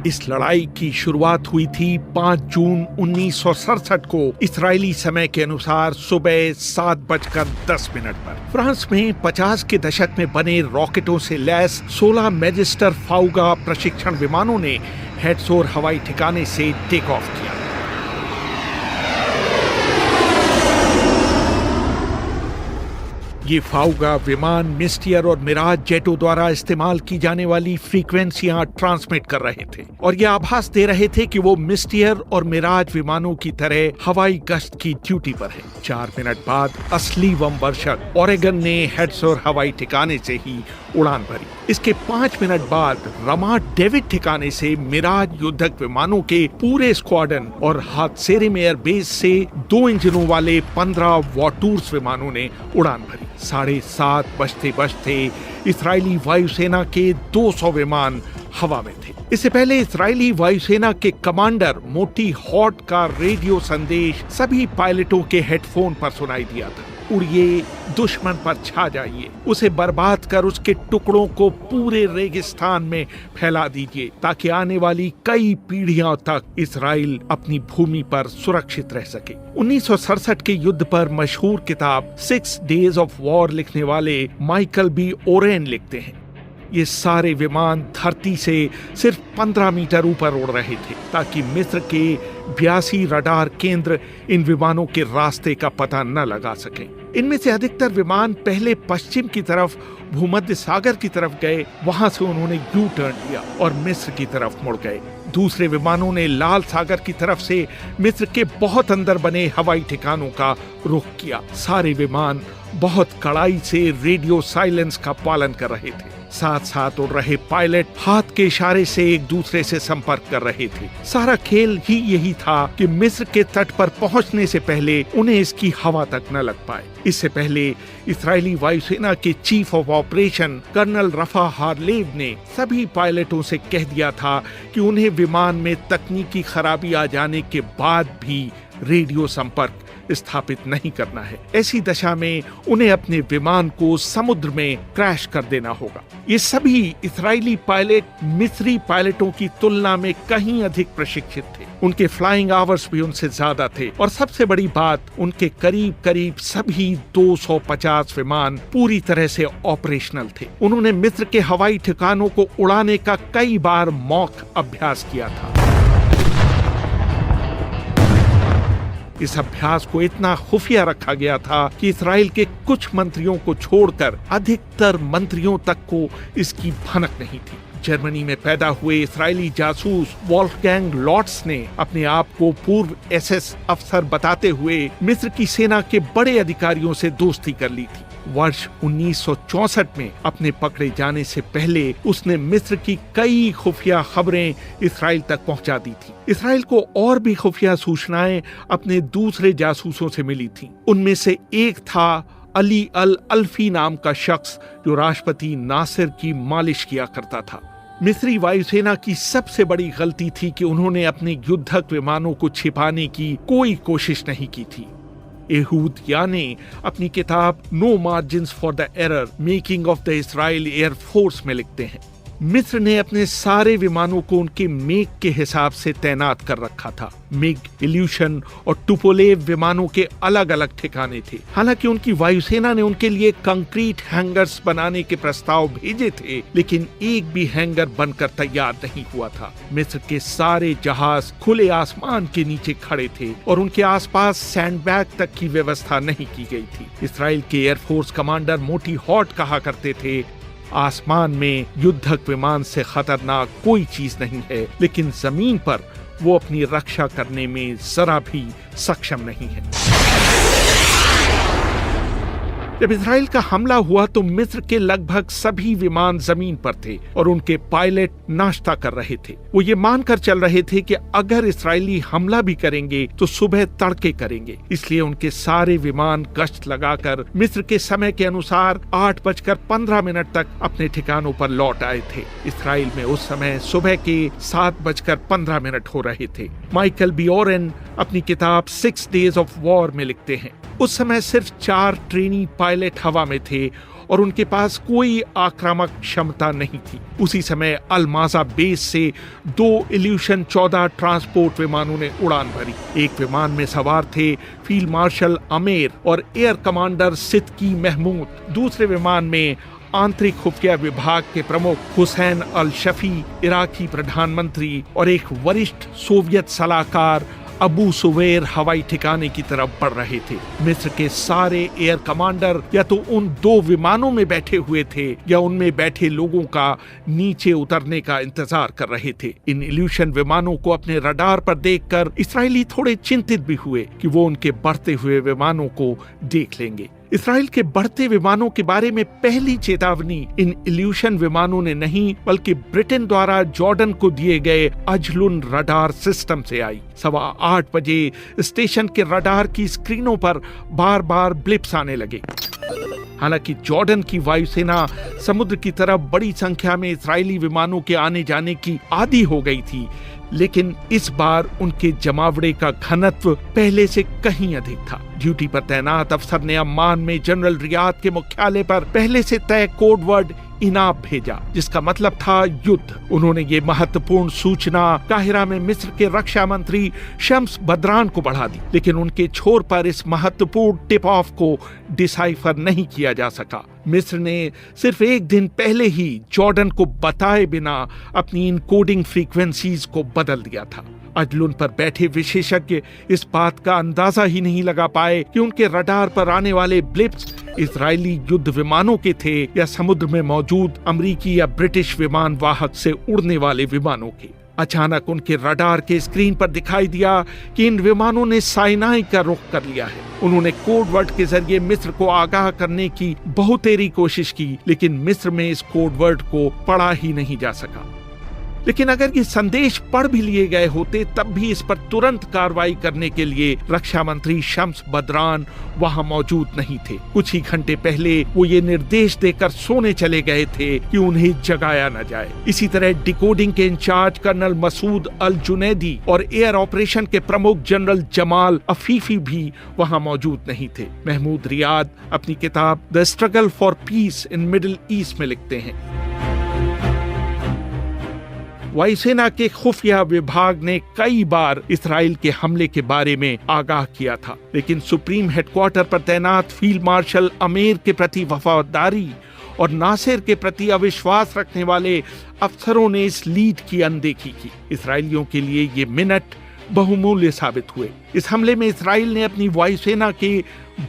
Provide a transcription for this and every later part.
इस लड़ाई की शुरुआत हुई थी 5 जून 1967 को इजरायली समय के अनुसार सुबह 7:10 पर। फ्रांस में 50 के दशक में बने रॉकेटों से लैस 16 मैजिस्टर फाउगा प्रशिक्षण विमानों ने हेड्सोर हवाई ठिकाने से टेक ऑफ किया। ये फाउगा विमान मिस्टियर और मिराज जेटों द्वारा इस्तेमाल की जाने वाली फ्रीक्वेंसियां ट्रांसमिट कर रहे थे और ये आभास दे रहे थे कि वो मिस्टियर और मिराज विमानों की तरह हवाई गश्त की ड्यूटी पर है। 4 मिनट बाद असली बमवर्षक ओरेगन ने हेड्सोर हवाई ठिकाने से ही उड़ान भरी। इसके 5 मिनट बाद रमाट डेविड ठिकाने से मिराज युद्धक विमानों के पूरे स्क्वाड्रन और हादसेरे में एयरबेस से 2 इंजनों वाले 15 वॉटूर्स विमानों ने उड़ान भरी। 7:30 बजते इजरायली वायुसेना के 200 विमान हवा में थे। इससे पहले इजरायली वायुसेना के कमांडर मोटी हॉट का रेडियो संदेश सभी पायलटों के हेडफोन पर सुनाई दिया था, उड़िए, दुश्मन पर छा जाइए, उसे बर्बाद कर उसके टुकड़ों को पूरे रेगिस्तान में फैला दीजिए ताकि आने वाली कई पीढ़ियों तक इजराइल अपनी भूमि पर सुरक्षित रह सके। 1967 के युद्ध पर मशहूर किताब 6 Days of War लिखने वाले माइकल बी ओरेन लिखते हैं, ये सारे विमान धरती से सिर्फ 15 मीटर ऊपर उड़ रहे थे ताकि मिस्र के 82 रडार केंद्र इन विमानों के रास्ते का पता न लगा सकें। इनमें से अधिकतर विमान पहले पश्चिम की तरफ भूमध्य सागर की तरफ गए, वहां से उन्होंने यू टर्न लिया और मिस्र की तरफ मुड़ गए। दूसरे विमानों ने लाल सागर की तरफ से मिस्र के बहुत अंदर बने हवाई ठिकानों का रुख किया। सारे विमान बहुत कड़ाई से रेडियो साइलेंस का पालन कर रहे थे। साथ साथ उड़ रहे पायलट हाथ के इशारे से एक दूसरे से संपर्क कर रहे थे। सारा खेल ही यही था कि मिस्र के तट पर पहुंचने से पहले उन्हें इसकी हवा तक न लग पाए। इससे पहले इजरायली वायुसेना के चीफ ऑफ ऑपरेशन कर्नल रफा हारलेव ने सभी पायलटों से कह दिया था कि उन्हें विमान में तकनीकी खराबी आ जाने के बाद भी रेडियो संपर्क स्थापित नहीं करना है। ऐसी दशा में उन्हें अपने विमान को समुद्र में क्रैश कर देना होगा। ये सभी इजरायली पायलट मिस्री पायलटों की तुलना में कहीं अधिक प्रशिक्षित थे। उनके फ्लाइंग आवर्स भी उनसे ज्यादा थे और सबसे बड़ी बात, उनके करीब करीब सभी 250 विमान पूरी तरह से ऑपरेशनल थे। उन्होंने मिस्र के हवाई ठिकानों को उड़ाने का कई बार मॉक अभ्यास किया था। इस अभ्यास को इतना खुफिया रखा गया था कि इजराइल के कुछ मंत्रियों को छोड़कर अधिकतर मंत्रियों तक को इसकी भनक नहीं थी। जर्मनी में पैदा हुए इजरायली जासूस वॉल्फगैंग लॉट्स ने अपने आप को पूर्व एसएस अफसर बताते हुए मिस्र की सेना के बड़े अधिकारियों से दोस्ती कर ली थी। वर्ष 1964 में अपने पकड़े जाने से पहले उसने मिस्र की कई खुफिया खबरें इजराइल तक पहुंचा दी थी। इजराइल को और भी खुफिया सूचनाएं अपने दूसरे जासूसों से मिली थीं। उनमें से एक था अली अल अल्फी नाम का शख्स जो राष्ट्रपति नासिर की मालिश किया करता था। मिस्री वायुसेना की सबसे बड़ी गलती थी कि उन्होंने अपने युद्धक विमानों को छिपाने की कोई कोशिश नहीं की थी। एहूद या ने अपनी किताब no margins for the error making of the Israel air force में लिखते हैं, मिस्र ने अपने सारे विमानों को उनके मेक के हिसाब से तैनात कर रखा था। मिग, इल्यूशन और टुपोलेव विमानों के अलग अलग ठिकाने थे। हालांकि उनकी वायुसेना ने उनके लिए कंक्रीट हैंगर्स बनाने के प्रस्ताव भेजे थे, लेकिन एक भी हैंगर बनकर तैयार नहीं हुआ था। मिस्र के सारे जहाज खुले आसमान के नीचे खड़े थे और उनके आसपास सैंडबैग तक की व्यवस्था नहीं की गई थी। इजराइल के एयरफोर्स कमांडर मोटी हॉट कहा करते थे, आसमान में युद्धक विमान से खतरनाक कोई चीज नहीं है, लेकिन जमीन पर वो अपनी रक्षा करने में जरा भी सक्षम नहीं है। जब इजराइल का हमला हुआ तो मिस्र के लगभग सभी विमान जमीन पर थे और उनके पायलट नाश्ता कर रहे थे। वो ये मानकर चल रहे थे कि अगर इजरायली हमला भी करेंगे तो सुबह तड़के करेंगे। इसलिए उनके सारे विमान गश्त लगाकर मिस्र के समय के अनुसार 8:15 तक अपने ठिकानों पर लौट आए थे। इजराइल में उस समय सुबह के 7:15 हो रहे थे। माइकल बी ओरेन अपनी किताब 6 Days of War में लिखते हैं, उस समय सिर्फ 4 ट्रेनी पायलट हवा में थे और उनके पास कोई आक्रामक क्षमता नहीं थी। उसी समय अल-माज़ा बेस से 2 इल्यूशन 14 ट्रांसपोर्ट विमानों ने उड़ान भरी। एक विमान में सवार थे फील्ड मार्शल आमेर और एयर कमांडर सिद्दीकी महमूद। दूसरे विमान में आंतरिक खुफिया विभाग के प्रमुख हुसैन अल शफी, इराकी प्रधानमंत्री और एक वरिष्ठ सोवियत सलाहकार अबू सुवेर हवाई ठिकाने की तरफ बढ़ रहे थे। मिस्र के सारे एयर कमांडर या तो उन 2 विमानों में बैठे हुए थे या उनमें बैठे लोगों का नीचे उतरने का इंतजार कर रहे थे। इन इल्यूशन विमानों को अपने रडार पर देखकर इस्राएली थोड़े चिंतित भी हुए कि वो उनके बढ़ते हुए विमानों को देख लेंगे। इसराइल के बढ़ते विमानों के बारे में पहली चेतावनी इन इल्यूशन विमानों ने नहीं बल्कि ब्रिटेन द्वारा जॉर्डन को दिए गए अजलुन रडार सिस्टम से आई। 8:15 बजे स्टेशन के रडार की स्क्रीनों पर बार बार ब्लिप्स आने लगे। हालांकि जॉर्डन की वायुसेना समुद्र की तरफ बड़ी संख्या में इस्राएली विमानों के आने जाने की आदी हो गई थी, लेकिन इस बार उनके जमावड़े का घनत्व पहले से कहीं अधिक था। ड्यूटी पर तैनात अफसर ने अम्मान में जनरल रियाद के मुख्यालय पर पहले से तय कोड वर्ड इनाब भेजा, जिसका मतलब था युद्ध। उन्होंने ये महत्वपूर्ण सूचना काहिरा में मिस्र के रक्षा मंत्री शम्स बदरान को बढ़ा दी, लेकिन उनके छोर पर इस महत्वपूर्ण टिप ऑफ को डिसाइफर नहीं किया जा सका। मिस्र ने सिर्फ एक दिन पहले ही जॉर्डन को बताए बिना अपनी इनकोडिंग फ्रीक्वेंसीज को बदल दिया था। अजलुन पर बैठे विशेषज्ञ इस बात का अंदाजा ही नहीं लगा पाए कि उनके रडार पर आने वाले ब्लिप्स इजरायली युद्ध विमानों के थे या समुद्र में मौजूद अमेरिकी या ब्रिटिश विमान वाहक से उड़ने वाले विमानों के। अचानक उनके रडार के स्क्रीन पर दिखाई दिया कि इन विमानों ने साइनाई का रुख कर लिया है। उन्होंने कोड वर्ड के जरिए मिस्र को आगाह करने की बहुतेरी कोशिश की, लेकिन मिस्र में इस कोड वर्ड को पढ़ा ही नहीं जा सका। लेकिन अगर ये संदेश पढ़ भी लिए गए होते तब भी इस पर तुरंत कार्रवाई करने के लिए रक्षा मंत्री शम्स बदरान वहां मौजूद नहीं थे। कुछ ही घंटे पहले वो ये निर्देश देकर सोने चले गए थे कि उन्हें जगाया न जाए। इसी तरह डिकोडिंग के इंचार्ज कर्नल मसूद अल जुनैदी और एयर ऑपरेशन के प्रमुख जनरल जमाल अफीफी भी वहां मौजूद नहीं थे। महमूद रियाद अपनी किताब the struggle for piece in middle east में लिखते हैं, वायुसेना के खुफिया विभाग ने कई बार इसराइल के हमले के बारे में आगाह किया था, लेकिन सुप्रीम हेडक्वार्टर पर तैनात फील्ड मार्शल आमेर के प्रति वफादारी और नासिर के प्रति अविश्वास रखने वाले अफसरों ने इस लीड की अनदेखी की। इसराइलियों के लिए ये मिनट बहुमूल्य साबित हुए। इस हमले में इसराइल ने अपनी वायुसेना के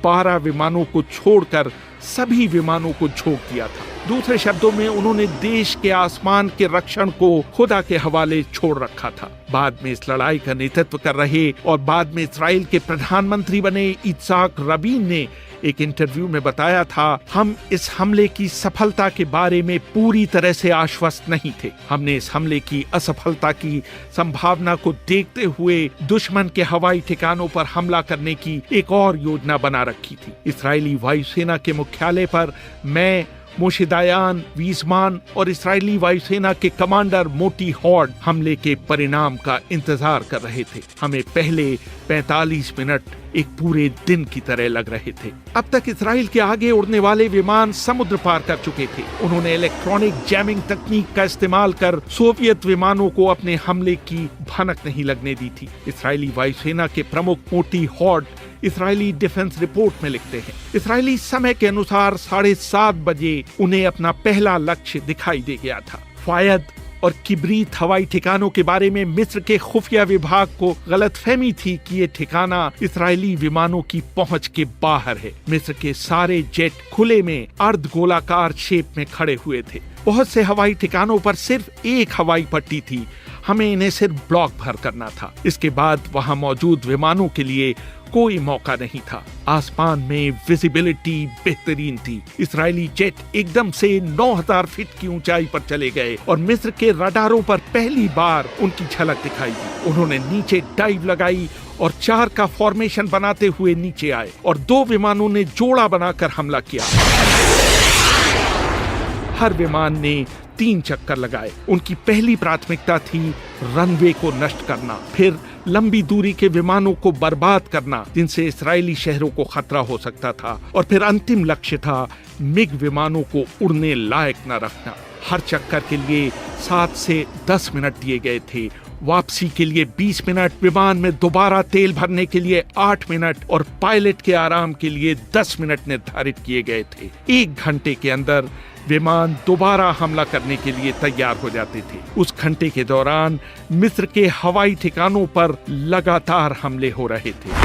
12 विमानों को छोड़कर सभी विमानों को झोंक दिया था। दूसरे शब्दों में उन्होंने देश के आसमान के रक्षण को खुदा के हवाले छोड़ रखा था। बाद में इस लड़ाई का नेतृत्व कर रहे और बाद में इसराइल के प्रधानमंत्री बने इत्साक रबीन ने एक इंटरव्यू में बताया था, हम इस हमले की सफलता के बारे में पूरी तरह से आश्वस्त नहीं थे। हमने इस हमले की असफलता की संभावना को देखते हुए दुश्मन के हवाई ठिकानों पर हमला करने की एक और योजना बना रखी थी। इस्राएली वायुसेना के मुख्यालय पर मैं, मोशे दायान, वीज़मान और इस्राएली वायुसेना के कमांडर मोटी हॉर्ड हमले के परिणाम का इंतजार कर रहे थे। हमें पहले 45 मिनट एक पूरे दिन की तरह लग रहे थे। अब तक इस्राएल के आगे उड़ने वाले विमान समुद्र पार कर चुके थे। उन्होंने इलेक्ट्रॉनिक जैमिंग तकनीक का इस्तेमाल कर सोवियत विमानों को अपने हमले की भनक नहीं लगने दी थी। इस्राएली वायुसेना के प्रमुख मोटी हॉर्ड इस्राएली डिफेंस रिपोर्ट में लिखते हैं, इस्राएली समय के अनुसार 7:30 बजे उन्हें अपना पहला लक्ष्य दिखाई दे गया था। फायद और किब्रीत हवाई ठिकानों के बारे में मिस्र के खुफिया विभाग को गलतफहमी थी कि ये ठिकाना इस्राएली विमानों की पहुंच के बाहर है। मिस्र के सारे जेट खुले में अर्ध गोलाकार शेप में खड़े हुए थे। बहुत से हवाई ठिकानों पर सिर्फ एक हवाई पट्टी थी। हमें इन्हें सिर्फ ब्लॉक भर करना था। इसके बाद वहां मौजूद विमानों के लिए कोई मौका नहीं था। आसमान में विजिबिलिटी बेहतरीन थी। इस्राएली जेट एकदम से 9000 फीट की ऊंचाई पर चले गए और मिस्र के रडारों पर पहली बार उनकी झलक दिखाई दी। उन्होंने नीचे डाइव लगाई और 4 का फॉर्मेशन बनाते हुए नीचे आए और 2 विमानों ने जोड़ा बनाकर हमला किया। हर विमान ने 3 चक्कर लगाए। उनकी पहली प्राथमिकता थी रनवे को नष्ट करना, फिर लंबी दूरी के विमानों को बर्बाद करना जिनसे इजरायली शहरों को खतरा हो सकता था, और फिर अंतिम लक्ष्य था मिग विमानों को उड़ने लायक न रखना। हर चक्कर के लिए 7 से 10 मिनट दिए गए थे, वापसी के लिए 20 मिनट, विमान में दोबारा तेल भरने के लिए 8 मिनट और पायलट के आराम के लिए 10 मिनट निर्धारित किए गए थे। 1 घंटे के अंदर विमान दोबारा हमला करने के लिए तैयार हो जाते थे। उस घंटे के दौरान मिस्र के हवाई ठिकानों पर लगातार हमले हो रहे थे।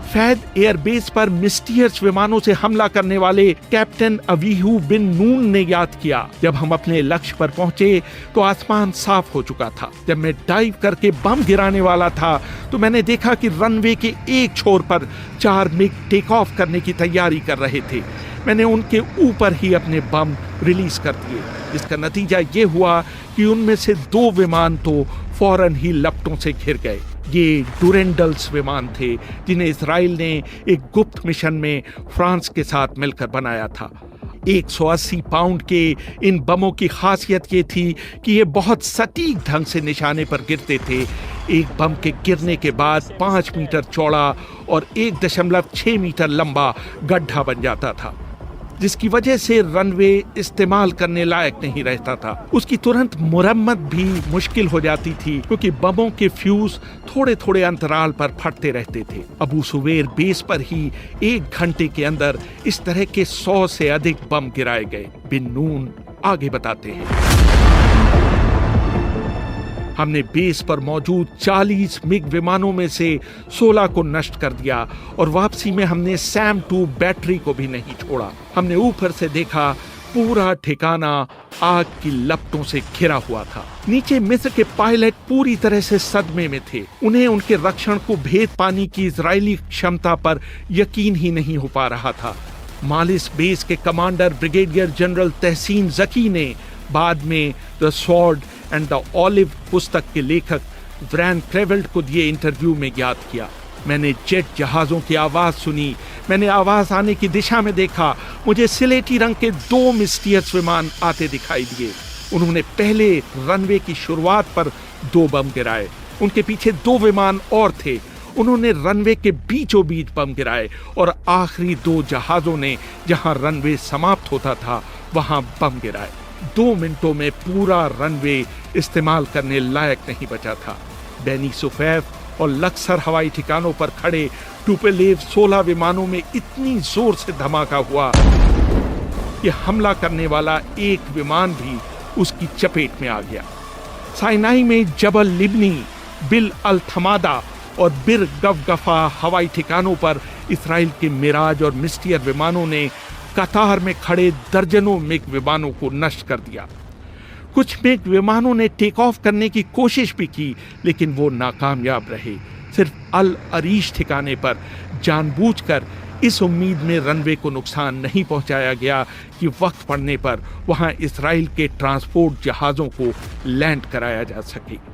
फैद एयरबेस पर मिस्टियर्स विमानों से हमला करने वाले कैप्टन अवीहू बिन नून ने याद किया, जब हम अपने लक्ष्य पर पहुंचे तो आसमान साफ हो चुका था। जब मैं डाइव करके बम गिराने वाला था तो मैंने देखा कि रनवे के एक छोर पर 4 मिग टेक ऑफ करने की तैयारी कर रहे थे। मैंने उनके ऊपर ही अपने बम रिलीज कर दिए, जिसका नतीजा ये हुआ कि उनमें से 2 विमान तो फौरन ही लपटों से घिर गए। ये डुरेंडल्स विमान थे जिन्हें इजराइल ने एक गुप्त मिशन में फ्रांस के साथ मिलकर बनाया था। 180 पाउंड के इन बमों की खासियत ये थी कि ये बहुत सटीक ढंग से निशाने पर गिरते थे। एक बम के गिरने के बाद 5 मीटर चौड़ा और 1.6 मीटर लंबा गड्ढा बन जाता था, जिसकी वजह से रनवे इस्तेमाल करने लायक नहीं रहता था। उसकी तुरंत मुरम्मत भी मुश्किल हो जाती थी, क्योंकि बमों के फ्यूज थोड़े थोड़े अंतराल पर फटते रहते थे। अबू सुवेर बेस पर ही 1 घंटे के अंदर इस तरह के 100 से अधिक बम गिराए गए। बिन नून आगे बताते हैं, हमने बेस पर मौजूद 40 मिग विमानों में से 16 को नष्ट कर दिया और वापसी में हमने सैम 2 बैटरी को भी नहीं छोड़ा। हमने ऊपर से देखा, पूरा ठिकाना आग की लपटों से घिरा हुआ था। नीचे मिस्र के पायलट पूरी तरह से सदमे में थे। उन्हें उनके रक्षण को भेद पाने की इजरायली क्षमता पर यकीन ही नहीं हो पा रहा था। मालिस बेस के कमांडर ब्रिगेडियर जनरल तहसीन जकी ने बाद में the sword and the olive पुस्तक के लेखक व्रैन क्रेवेल्ट को दिए इंटरव्यू में याद किया, मैंने जेट जहाजों की आवाज सुनी, मैंने आवाज आने की दिशा में देखा, मुझे सिलेटी रंग के 2 मिस्टियर्स विमान आते दिखाई दिए। उन्होंने पहले रनवे की शुरुआत पर 2 बम गिराए, उनके पीछे 2 विमान और थे, उन्होंने रनवे के बीचों बीच बम गिराए और आखिरी 2 जहाजों ने जहां रनवे समाप्त होता था वहां बम गिराए। 2 मिनटों में पूरा रनवे इस्तेमाल करने लायक नहीं बचा था। बेनी सुफैफ और लक्सर हवाई ठिकानों पर खड़े टुपोलेव 16 विमानों में इतनी जोर से धमाका हुआ कि हमला करने वाला एक विमान भी उसकी चपेट में आ गया। साइनाई में जबल लिबनी, बिल अल थमादा और बिर गफगफा हवाई ठिकानों पर इसराइल के मिराज और मिस्टियर विमानों ने कतार में खड़े दर्जनों मिग विमानों को नष्ट कर दिया। कुछ मिग विमानों ने टेक ऑफ करने की कोशिश भी की, लेकिन वो नाकामयाब रहे। सिर्फ अल अरीश ठिकाने पर जानबूझकर इस उम्मीद में रनवे को नुकसान नहीं पहुंचाया गया कि वक्त पड़ने पर वहां इसराइल के ट्रांसपोर्ट जहाजों को लैंड कराया जा सके।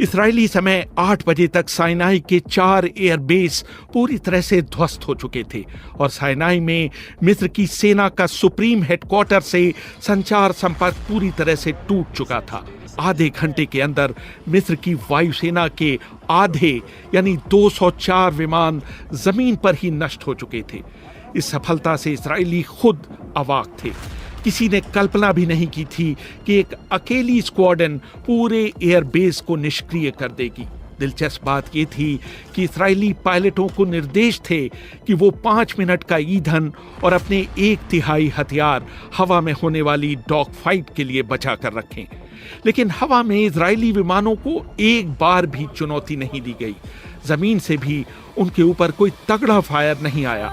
इसराइली समय 8 बजे तक साइनाई के 4 एयरबेस पूरी तरह से ध्वस्त हो चुके थे और साइनाई में मिस्र की सेना का सुप्रीम हेडक्वार्टर से संचार संपर्क पूरी तरह से टूट चुका था। आधे घंटे के अंदर मिस्र की वायुसेना के आधे यानी 204 विमान जमीन पर ही नष्ट हो चुके थे। इस सफलता से इसराइली खुद अवाक थे। किसी ने कल्पना भी नहीं की थी कि एक अकेली स्क्वाड्रन पूरे एयरबेस को निष्क्रिय कर देगी। दिलचस्प बात यह थी कि इजरायली पायलटों को निर्देश थे कि वो 5 मिनट का ईंधन और अपने 1/3 हथियार हवा में होने वाली डॉग फाइट के लिए बचा कर रखें, लेकिन हवा में इजरायली विमानों को एक बार भी चुनौती नहीं दी गई। जमीन से भी उनके ऊपर कोई तगड़ा फायर नहीं आया।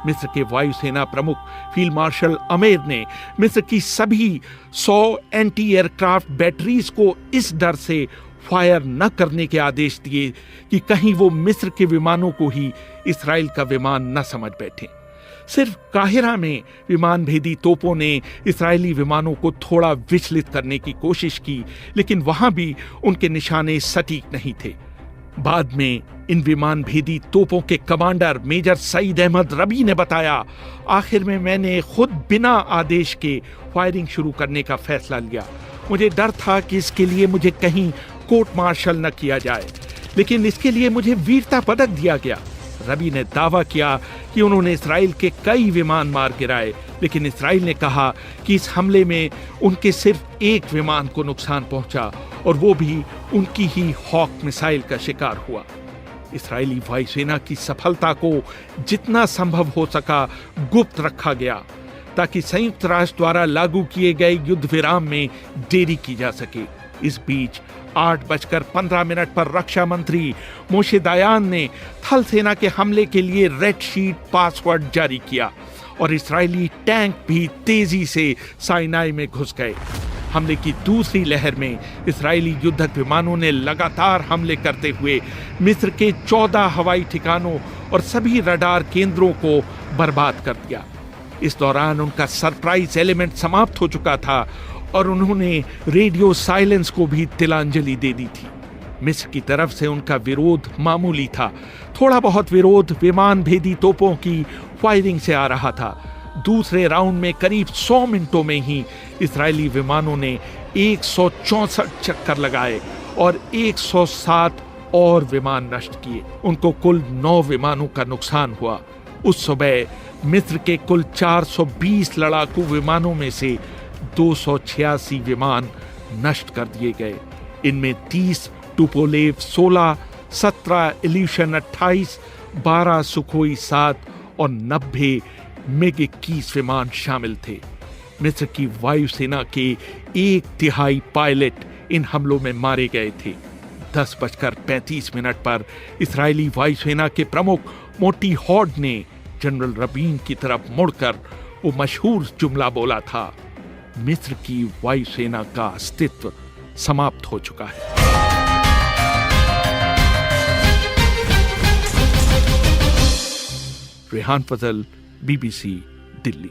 मिस्र के वायुसेना प्रमुख फील्ड मार्शल अमेर ने मिस्र की सभी 100 एंटी एयरक्राफ्ट बैटरीज को इस डर से फायर न करने के आदेश दिए कि कहीं वो मिस्र के विमानों को ही इसराइल का विमान न समझ बैठे। सिर्फ काहिरा में विमान भेदी तोपों ने इसराइली विमानों को थोड़ा विचलित करने की कोशिश की, लेकिन वहां भी उनके निशाने सटीक नहीं थे। बाद में इन विमान भेदी तोपों के कमांडर मेजर सईद अहमद रबी ने बताया, आखिर में मैंने खुद बिना आदेश के फायरिंग शुरू करने का फैसला लिया मुझे डर था कि इसके लिए मुझे कहीं कोर्ट मार्शल न किया जाए, लेकिन इसके लिए मुझे वीरता पदक दिया गया। रबी ने दावा किया कि उन्होंने इसराइल के कई विमान मार गिराए, लेकिन इसराइल ने कहा कि इस हमले में उनके सिर्फ एक विमान को नुकसान पहुंचा और वो भी उनकी ही हॉक मिसाइल का शिकार हुआ। इसराइली वायुसेना की सफलता को जितना संभव हो सका गुप्त रखा गया, ताकि संयुक्त राष्ट्र द्वारा लागू किए गए युद्ध विराम में देरी की जा सके। इस बीच 8:15 पर रक्षा मंत्री मोशे दायान ने थल सेना के हमले के लिए रेड शीट पासवर्ड जारी किया और इसराइली टैंक भी तेजी से साइनाई में घुस गए। हमले की दूसरी लहर में इसराइली युद्धक विमानों ने लगातार हमले करते हुए मिस्र के 14 हवाई ठिकानों और सभी रडार केंद्रों को बर्बाद कर दिया। इस दौरान उनका सरप्राइज एलिमेंट समाप्त हो चुका था और उन्होंने रेडियो साइलेंस को भी तिलांजलि दे दी थी। मिस्र की तरफ से उनका विरोध मामूली था। थोड़ा बहुत विरोध विमान भेदी तोपों की फायरिंग से आ रहा था। दूसरे राउंड में करीब 100 मिनटों में ही इजरायली विमानों ने 164 चक्कर लगाए और 107 और विमान नष्ट किए। उनको कुल 9 विमानों का नुकसान हुआ। उस सुबह मिस्र के कुल 420 लड़ाकू विमानों में से 286 विमान नष्ट कर दिए गए। इनमें 30 टुपोलेव 16, 17 इल्यूशन 28, 12 सुखोई 7 और 90 मिग 21 विमान शामिल थे। मिस्र की वायुसेना के 1/3 पायलट इन हमलों में मारे गए थे। 10:35 पर इजरायली वायुसेना के प्रमुख मोटी हॉड ने जनरल रबीन की तरफ मुड़कर वो मशहूर जुमला बोला था, मिस्र की वायुसेना का अस्तित्व समाप्त हो चुका है। रेहान फजल, BBC, दिल्ली।